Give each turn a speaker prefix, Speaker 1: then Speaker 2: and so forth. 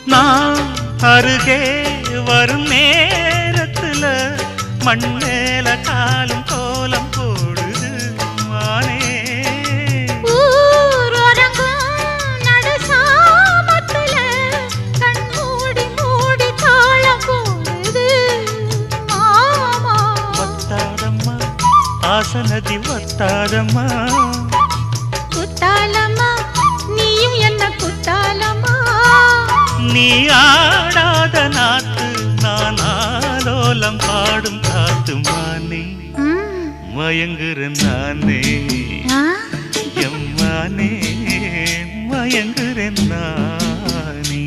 Speaker 1: நான் அருகே வரும் நேரத்துல மண்ணேல காலும் கோலம் போடுது மானே. ஆசனதி வத்தாதம்மா
Speaker 2: குத்தாலம்மா நீயும் என்ன குத்தாலம்மா.
Speaker 1: நீ ஆடாத நாத்து நான் ஆலோலம் பாடும் காத்து மானே. மயங்குறேன் நானே எம்மானே மயங்குறேன் நானே.